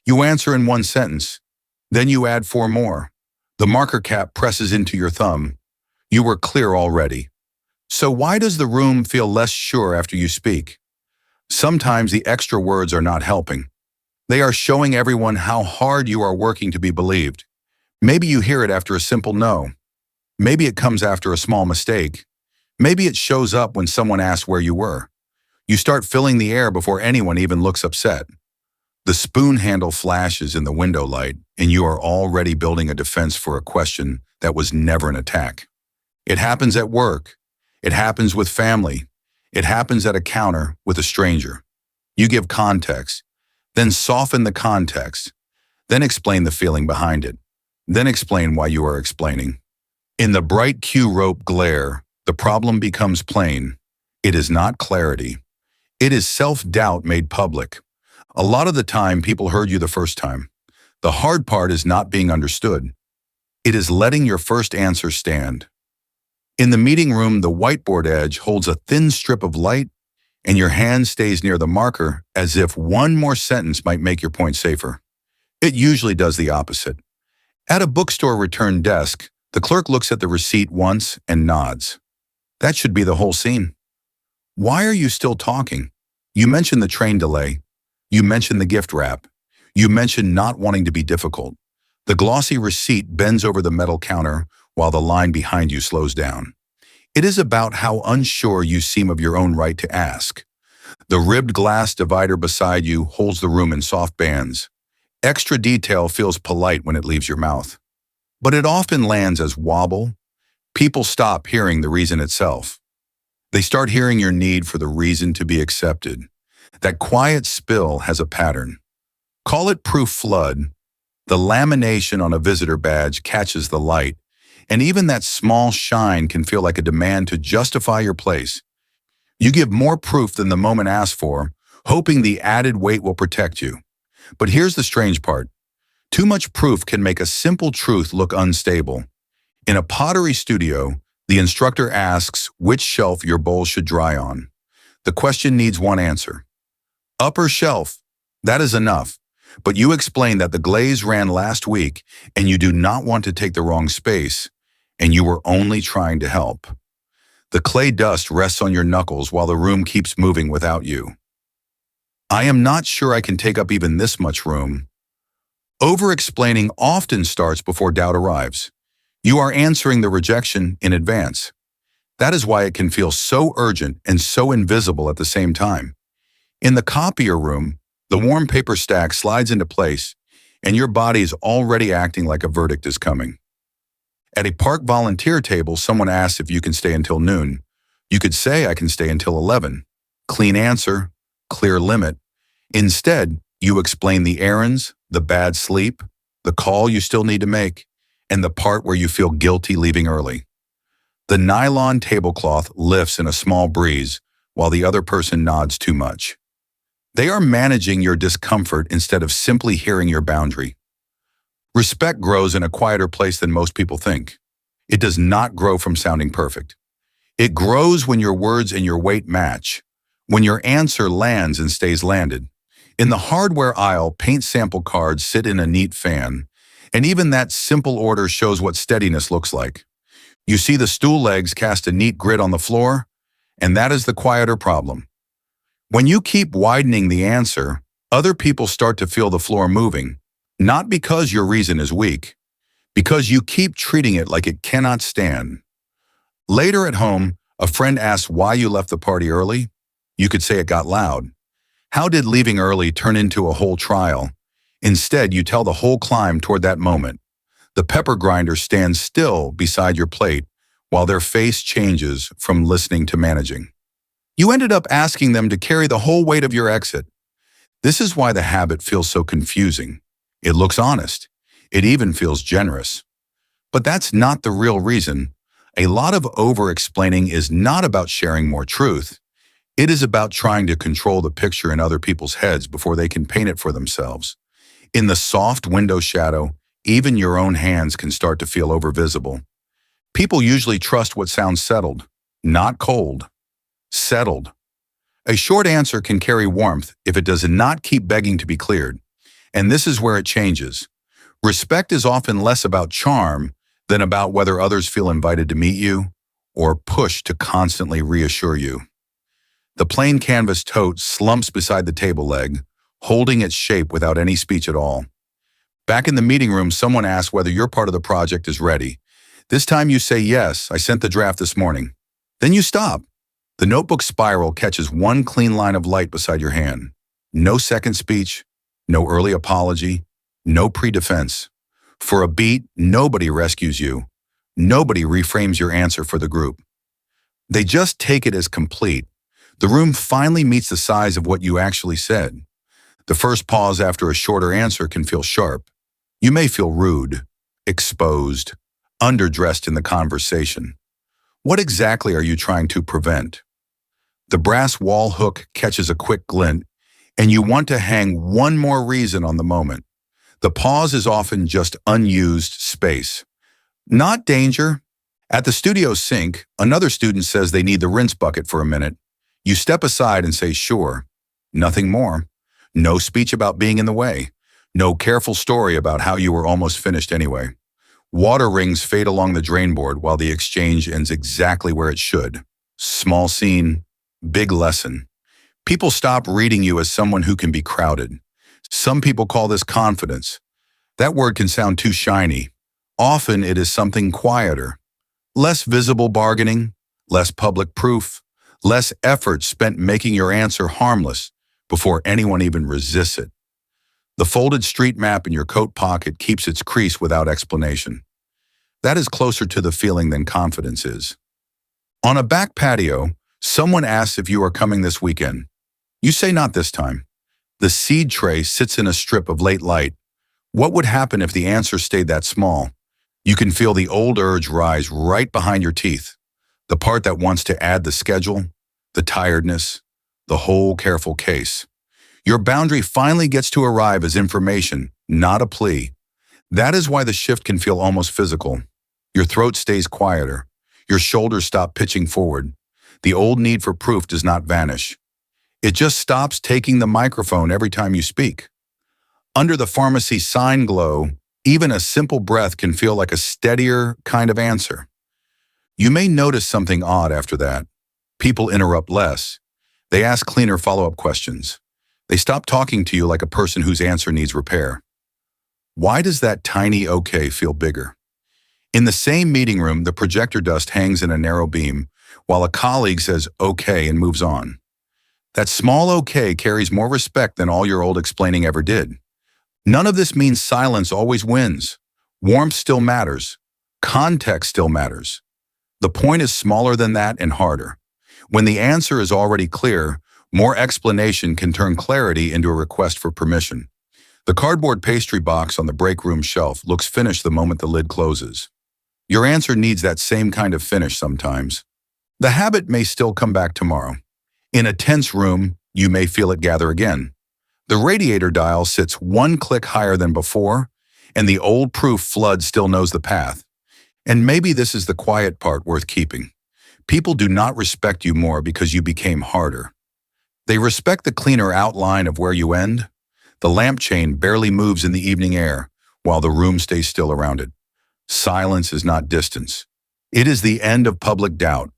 You answer in one sentence. Then you add four more. The marker cap presses into your thumb. You were clear already. So why does the room feel less sure after you speak? Sometimes the extra words are not helping. They are showing everyone how hard you are working to be believed. Maybe you hear it after a simple no. Maybe it comes after a small mistake. Maybe it shows up when someone asks where you were. You start filling the air before anyone even looks upset. The spoon handle flashes in the window light, and you are already building a defense for a question that was never an attack. It happens at work. It happens with family. It happens at a counter with a stranger. You give context, then soften the context, then explain the feeling behind it, then explain why you are explaining. In the bright cue rope glare, the problem becomes plain. It is not clarity. It is self-doubt made public. A lot of the time, people heard you the first time. The hard part is not being understood. It is letting your first answer stand. In the meeting room, the whiteboard edge holds a thin strip of light, and your hand stays near the marker as if one more sentence might make your point safer. It usually does the opposite. At a bookstore return desk, the clerk looks at the receipt once and nods. That should be the whole scene. Why are you still talking? You mentioned the train delay. You mentioned the gift wrap. You mentioned not wanting to be difficult. The glossy receipt bends over the metal counter while the line behind you slows down. It is about how unsure you seem of your own right to ask. The ribbed glass divider beside you holds the room in soft bands. Extra detail feels polite when it leaves your mouth. But it often lands as wobble. People stop hearing the reason itself. They start hearing your need for the reason to be accepted. That quiet spill has a pattern. Call it proof flood. The lamination on a visitor badge catches the light, and even that small shine can feel like a demand to justify your place. You give more proof than the moment asked for, hoping the added weight will protect you. But here's the strange part. Too much proof can make a simple truth look unstable. In a pottery studio, the instructor asks which shelf your bowl should dry on. The question needs one answer. Upper shelf. That is enough. But you explain that the glaze ran last week and you do not want to take the wrong space, and you were only trying to help. The clay dust rests on your knuckles while the room keeps moving without you. I am not sure I can take up even this much room. Over-explaining often starts before doubt arrives. You are answering the rejection in advance. That is why it can feel so urgent and so invisible at the same time. In the copier room, the warm paper stack slides into place, and your body is already acting like a verdict is coming. At a park volunteer table, someone asks if you can stay until noon. You could say, I can stay until 11. Clean answer, clear limit. Instead, you explain the errands, the bad sleep, the call you still need to make, and the part where you feel guilty leaving early. The nylon tablecloth lifts in a small breeze, while the other person nods too much. They are managing your discomfort instead of simply hearing your boundary. Respect grows in a quieter place than most people think. It does not grow from sounding perfect. It grows when your words and your weight match, when your answer lands and stays landed. In the hardware aisle, paint sample cards sit in a neat fan, and even that simple order shows what steadiness looks like. You see the stool legs cast a neat grid on the floor, and that is the quieter problem. When you keep widening the answer, other people start to feel the floor moving, not because your reason is weak, because you keep treating it like it cannot stand. Later at home, a friend asks why you left the party early. You could say it got loud. How did leaving early turn into a whole trial? Instead, you tell the whole climb toward that moment. The pepper grinder stands still beside your plate while their face changes from listening to managing. You ended up asking them to carry the whole weight of your exit. This is why the habit feels so confusing. It looks honest. It even feels generous. But that's not the real reason. A lot of over-explaining is not about sharing more truth. It is about trying to control the picture in other people's heads before they can paint it for themselves. In the soft window shadow, even your own hands can start to feel over-visible. People usually trust what sounds settled, not cold. Settled. A short answer can carry warmth if it does not keep begging to be cleared. And this is where it changes. Respect is often less about charm than about whether others feel invited to meet you or pushed to constantly reassure you. The plain canvas tote slumps beside the table leg, holding its shape without any speech at all. Back in the meeting room, someone asks whether your part of the project is ready. This time you say, yes, I sent the draft this morning. Then you stop. The notebook spiral catches one clean line of light beside your hand. No second speech, no early apology, no pre-defense. For a beat, nobody rescues you. Nobody reframes your answer for the group. They just take it as complete. The room finally meets the size of what you actually said. The first pause after a shorter answer can feel sharp. You may feel rude, exposed, underdressed in the conversation. What exactly are you trying to prevent? The brass wall hook catches a quick glint, and you want to hang one more reason on the moment. The pause is often just unused space. Not danger. At the studio sink, another student says they need the rinse bucket for a minute. You step aside and say, sure. Nothing more. No speech about being in the way. No careful story about how you were almost finished anyway. Water rings fade along the drain board while the exchange ends exactly where it should. Small scene, big lesson. People stop reading you as someone who can be crowded. Some people call this confidence. That word can sound too shiny. Often it is something quieter. Less visible bargaining, less public proof, less effort spent making your answer harmless before anyone even resists it. The folded street map in your coat pocket keeps its crease without explanation. That is closer to the feeling than confidence is. On a back patio, someone asks if you are coming this weekend. You say not this time. The seed tray sits in a strip of late light. What would happen if the answer stayed that small? You can feel the old urge rise right behind your teeth. The part that wants to add the schedule, the tiredness, the whole careful case. Your boundary finally gets to arrive as information, not a plea. That is why the shift can feel almost physical. Your throat stays quieter. Your shoulders stop pitching forward. The old need for proof does not vanish. It just stops taking the microphone every time you speak. Under the pharmacy sign glow, even a simple breath can feel like a steadier kind of answer. You may notice something odd after that. People interrupt less. They ask cleaner follow-up questions. They stop talking to you like a person whose answer needs repair. Why does that tiny okay feel bigger? In the same meeting room, the projector dust hangs in a narrow beam, while a colleague says okay and moves on. That small okay carries more respect than all your old explaining ever did. None of this means silence always wins. Warmth still matters. Context still matters. The point is smaller than that and harder. When the answer is already clear, more explanation can turn clarity into a request for permission. The cardboard pastry box on the break room shelf looks finished the moment the lid closes. Your answer needs that same kind of finish sometimes. The habit may still come back tomorrow. In a tense room, you may feel it gather again. The radiator dial sits one click higher than before, and the old proof flood still knows the path. And maybe this is the quiet part worth keeping. People do not respect you more because you became harder. They respect the cleaner outline of where you end. The lamp chain barely moves in the evening air, while the room stays still around it. Silence is not distance. It is the end of public doubt.